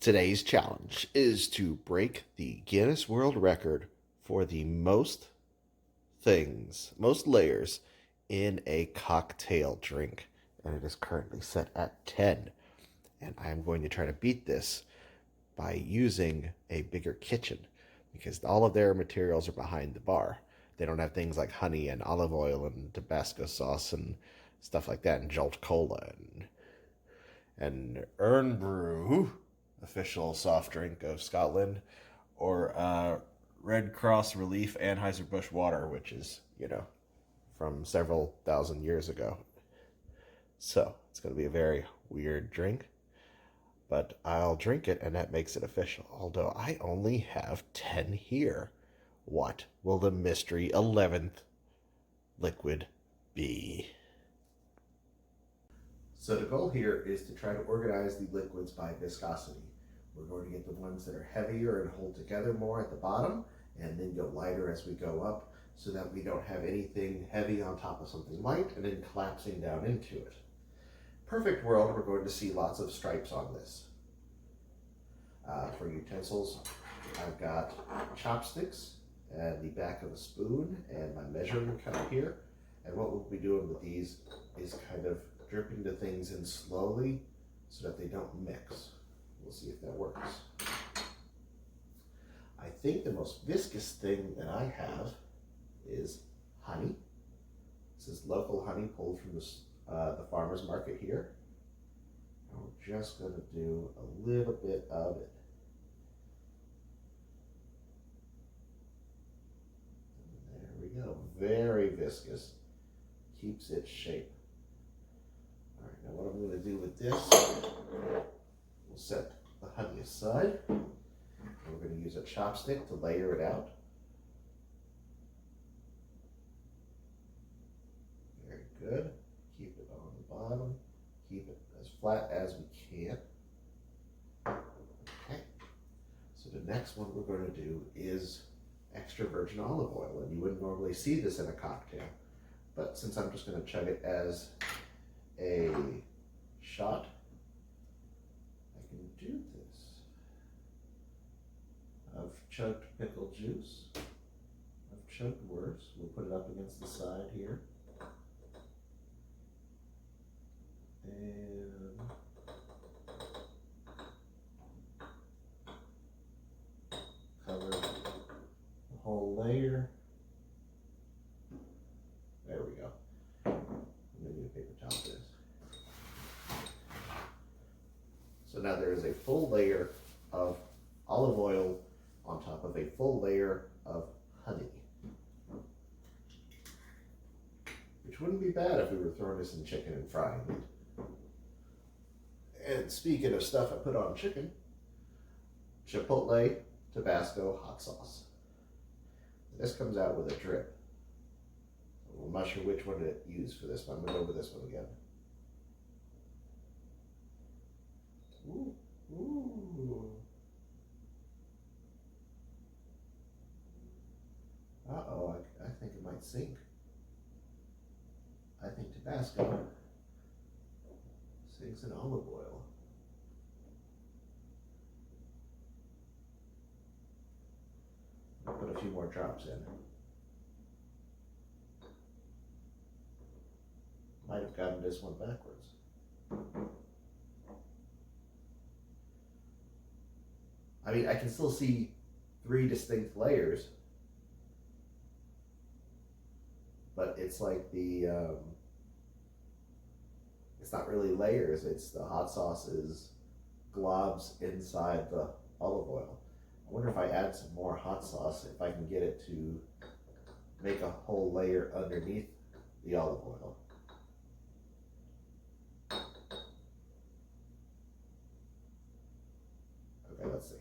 Today's challenge is to break the Guinness World Record for the most layers in a cocktail drink. And it is currently set at 10. And I'm going to try to beat this by using a bigger kitchen because all of their materials are behind the bar. They don't have things like honey and olive oil and Tabasco sauce and stuff like that, and Jolt Cola and Earn Brew, official soft drink of Scotland, or Red Cross Relief Anheuser-Busch water, which is, from several thousand years ago. So it's going to be a very weird drink, but I'll drink it and that makes it official. Although I only have 10 here. What will the mystery 11th liquid be? So the goal here is to try to organize the liquids by viscosity. We're going to get the ones that are heavier and hold together more at the bottom, and then go lighter as we go up, so that we don't have anything heavy on top of something light and then collapsing down into it. Perfect world, we're going to see lots of stripes on this. For utensils, I've got chopsticks and the back of a spoon and my measuring cup here. And what we'll be doing with these is kind of dripping the things in slowly so that they don't mix. We'll see if that works. I think the most viscous thing that I have is honey. This is local honey pulled from the farmer's market here. And we're just going to do a little bit of it. And there we go. Very viscous. Keeps its shape. All right, now what I'm going to do with this, we'll set the honey aside. We're going to use a chopstick to layer it out. Very good. Keep it on the bottom. Keep it as flat as we can. Okay. So the next one we're going to do is extra virgin olive oil. And you wouldn't normally see this in a cocktail. But since I'm just going to chug it as a shot, I can do this. I've chugged pickle juice. I've chugged worse. We'll put it up against the side here. And cover the whole layer. There we go. I'm going to need a paper towel for this. So now there is a full layer of olive oil on top of a full layer of honey. Which wouldn't be bad if we were throwing this in chicken and frying it. And speaking of stuff I put on chicken, Chipotle Tabasco hot sauce. This comes out with a drip. I'm not sure which one to use for this, but I'm going to go with this one again. Ooh, ooh. Uh-oh, I think it might sink. I think Tabasco sinks in olive oil. I'll put a few more drops in. Might have gotten this one backwards. I mean, I can still see 3 distinct layers, but it's like it's not really layers, it's the hot sauce is globs inside the olive oil. I wonder if I add some more hot sauce, if I can get it to make a whole layer underneath the olive oil. Okay, let's see.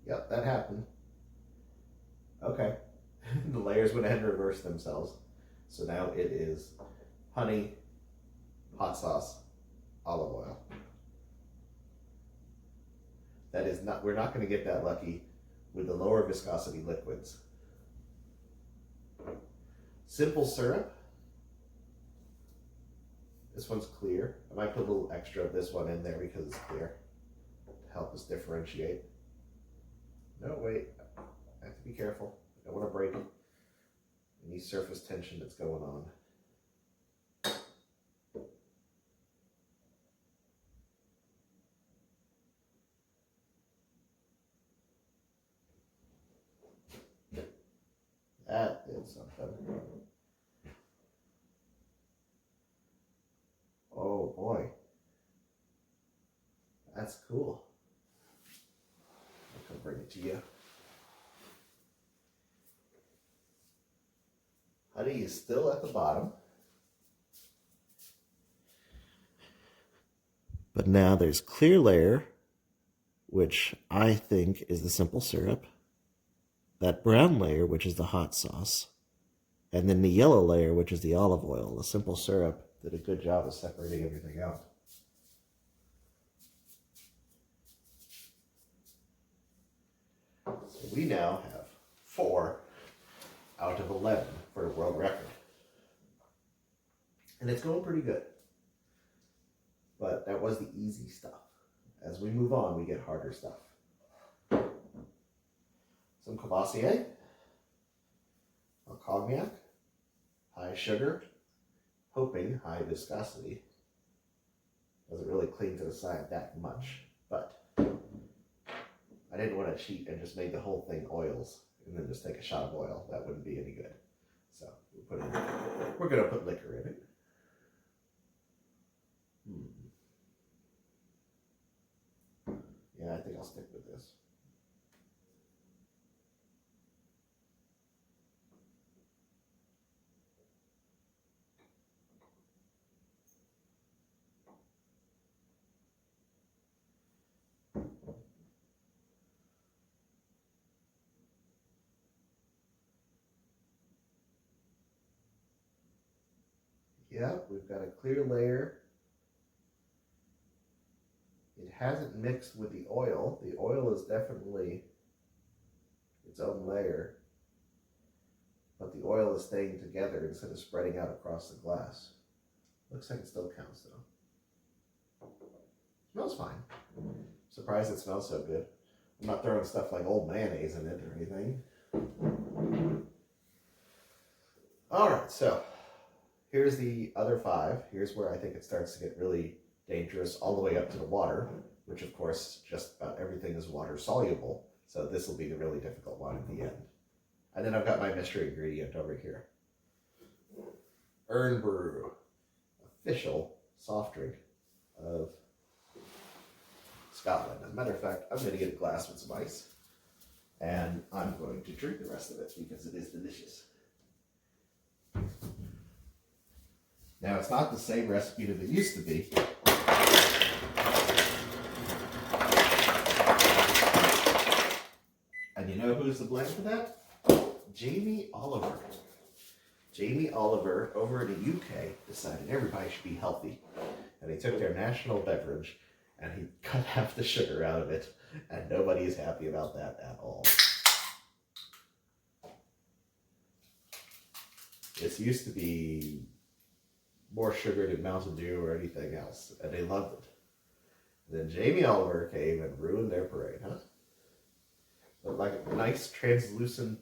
Yep, that happened. Okay. The layers went ahead and reversed themselves. So now it is honey, hot sauce, olive oil. That is not, we're not going to get that lucky with the lower viscosity liquids. Simple syrup This one's clear. I might put a little extra of this one in there because it's clear to help us differentiate. No, wait. I have to be careful. I don't want to break any surface tension that's going on. That is something. Oh boy. That's cool. I'll come bring it to you. Honey is still at the bottom. But now there's clear layer, which I think is the simple syrup. That brown layer, which is the hot sauce. And then the yellow layer, which is the olive oil. The simple syrup did a good job of separating everything out. So we now have 4 out of 11 for a world record. And it's going pretty good. But that was the easy stuff. As we move on, we get harder stuff. Some Cavassier, a cognac, high sugar, hoping high viscosity. Doesn't really cling to the side that much, but I didn't want to cheat and just make the whole thing oils and then just take a shot of oil. That wouldn't be any good. So we're going to put liquor in it. Yeah, I think I'll stick with this. Yep, we've got a clear layer. It hasn't mixed with the oil. The oil is definitely its own layer, but the oil is staying together instead of spreading out across the glass. Looks like it still counts though. Smells fine. Surprised it smells so good. I'm not throwing stuff like old mayonnaise in it or anything. All right, so here's the other 5. Here's where I think it starts to get really dangerous, all the way up to the water, which of course just about everything is water soluble. So this will be the really difficult one at the end. And then I've got my mystery ingredient over here. Urn Brew, official soft drink of Scotland. As a matter of fact, I'm going to get a glass with some ice, and I'm going to drink the rest of it because it is delicious. Now, it's not the same recipe that it used to be. And you know who's to blame for that? Jamie Oliver. Jamie Oliver over in the UK decided everybody should be healthy. And he took their national beverage and he cut half the sugar out of it. And nobody is happy about that at all. This used to be more sugar than Mountain Dew or anything else, and they loved it. Then Jamie Oliver came and ruined their parade, huh? But like a nice translucent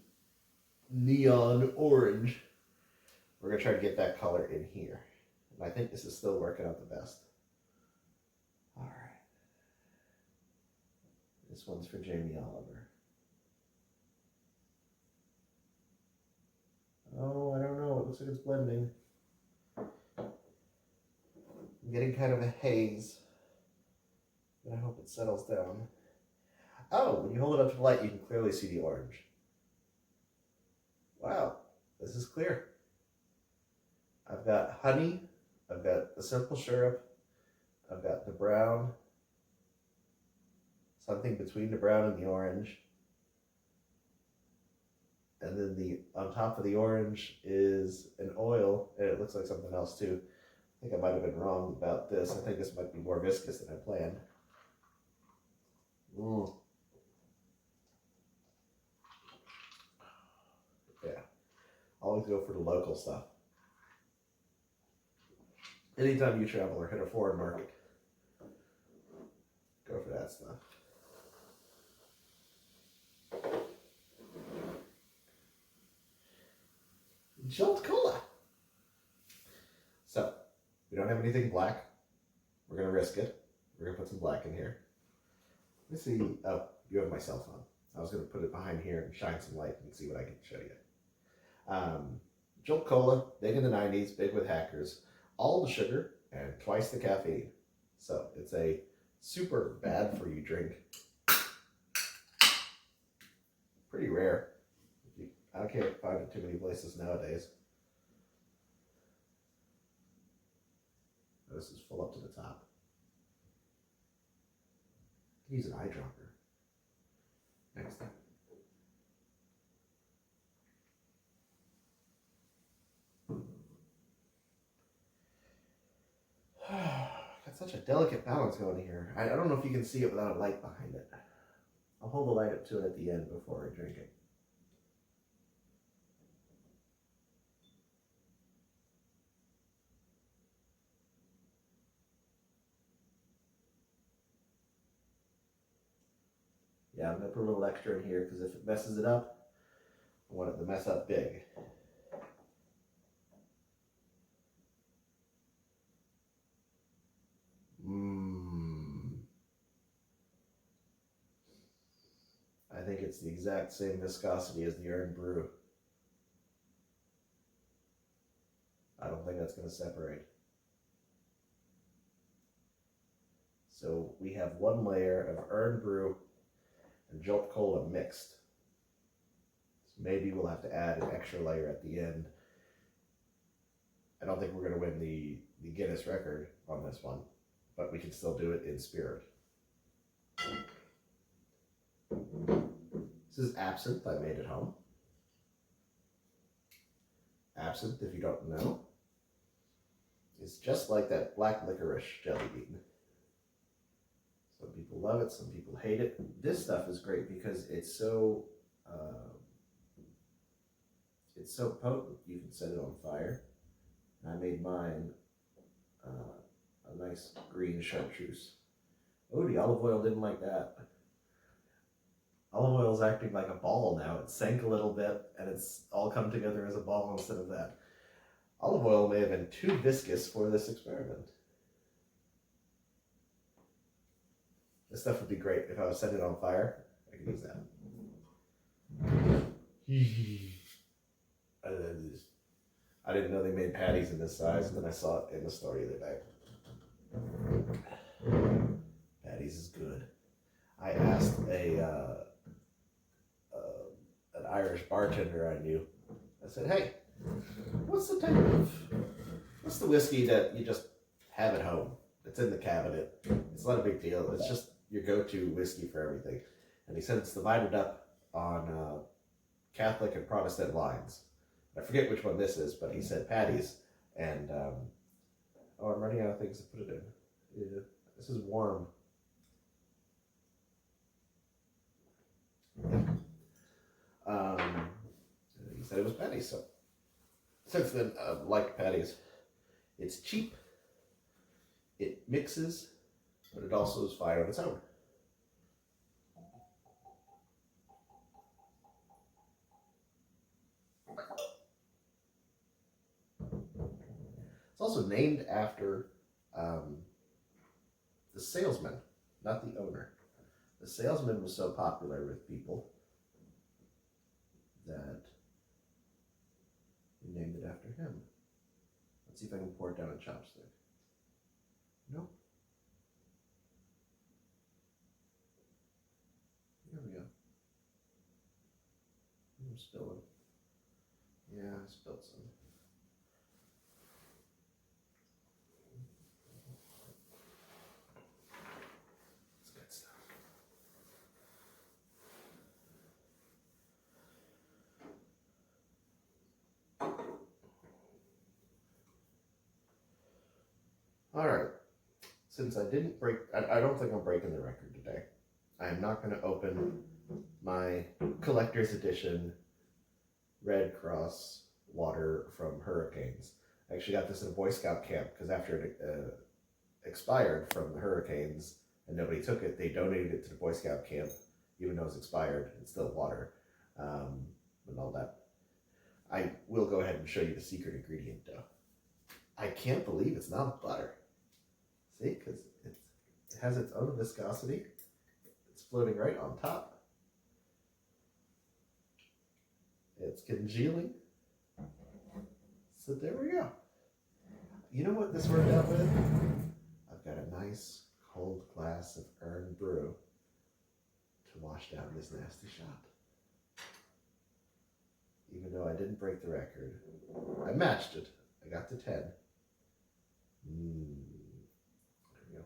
neon orange. We're going to try to get that color in here. And I think this is still working out the best. All right. This one's for Jamie Oliver. Oh, I don't know. It looks like it's blending. I'm getting kind of a haze, but I hope it settles down. Oh, when you hold it up to the light, you can clearly see the orange. Wow, this is clear. I've got honey, I've got the simple syrup, I've got the brown, something between the brown and the orange, and then on top of the orange is an oil, and it looks like something else too. I think I might have been wrong about this. I think this might be more viscous than I planned. Yeah, always go for the local stuff. Anytime you travel or hit a foreign market, go for that stuff. Jolt Cola. So, we don't have anything black. We're going to risk it. We're going to put some black in here. Let me see. Oh, you have my cell phone. I was going to put it behind here and shine some light and see what I can show you. Jolt Cola, big in the 90s, big with hackers. All the sugar and twice the caffeine. So, it's a super bad for you drink. Pretty rare. I can't find it too many places nowadays. This is full up to the top. Use an eyedropper. Next time. Got such a delicate balance going here. I don't know if you can see it without a light behind it. I'll hold the light up to it at the end before I drink it. Yeah, I'm going to put a little extra in here because if it messes it up, I want it to mess up big. I think it's the exact same viscosity as the Earned Brew. I don't think that's going to separate. So we have one layer of Earned Brew and Jolt Cola mixed. So maybe we'll have to add an extra layer at the end. I don't think we're going to win the Guinness record on this one, but we can still do it in spirit. This is absinthe I made at home. Absinthe, if you don't know, is just like that black licorice jelly bean. Some people love it, some people hate it. This stuff is great because it's so potent. You can set it on fire. And I made mine a nice green chartreuse. Oh, the olive oil didn't like that. Olive oil is acting like a ball now. It sank a little bit, and it's all come together as a ball instead of that. Olive oil may have been too viscous for this experiment. This stuff would be great if I was setting it on fire. I could use that. I didn't know they made patties in this size, and then I saw it in the store the other day. Patties is good. I asked an Irish bartender I knew. I said, "Hey, what's the whiskey that you just have at home? It's in the cabinet. It's not a big deal. It's just your go-to whiskey for everything." And he said it's divided up on Catholic and Protestant lines. I forget which one this is, but he said patties. And, oh, I'm running out of things to put it in. Yeah, this is warm. He said it was patties, so since then, I've liked patties. It's cheap, it mixes, but it also is fine on its own. It's also named after the salesman, not the owner. The salesman was so popular with people that we named it after him. Let's see if I can pour it down a chopstick. Nope. Here we go. I'm spilling. Yeah, I spilled some. It's good stuff. All right. Since I didn't break, I don't think I'm breaking the record today. I am not going to open my collector's edition Red Cross water from Hurricanes. I actually got this in a Boy Scout camp because after it expired from the hurricanes and nobody took it, they donated it to the Boy Scout camp, even though it's expired. It's still water, and all that. I will go ahead and show you the secret ingredient, though. I can't believe it's not butter. See, because it has its own viscosity. It's floating right on top. It's congealing. So there we go. You know what this worked out with? I've got a nice cold glass of Earn Brew to wash down this nasty shot. Even though I didn't break the record, I matched it. I got to 10. There we go.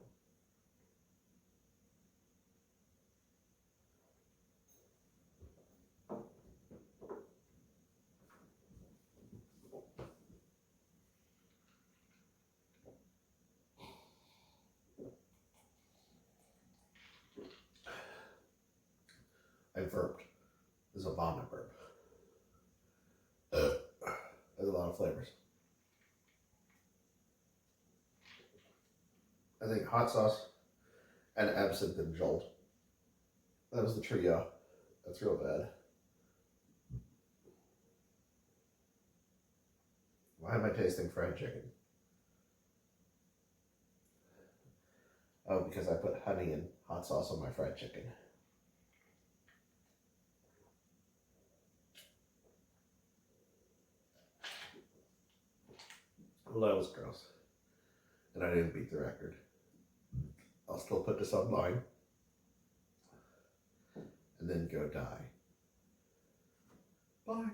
I burped. This is a vomit burp. There's a lot of flavors. I think hot sauce and absinthe and jolt. That was the trio. That's real bad. Why am I tasting fried chicken? Oh, because I put honey and hot sauce on my fried chicken. Well, that was gross. And I didn't beat the record. I'll still put this online. And then go die. Bye.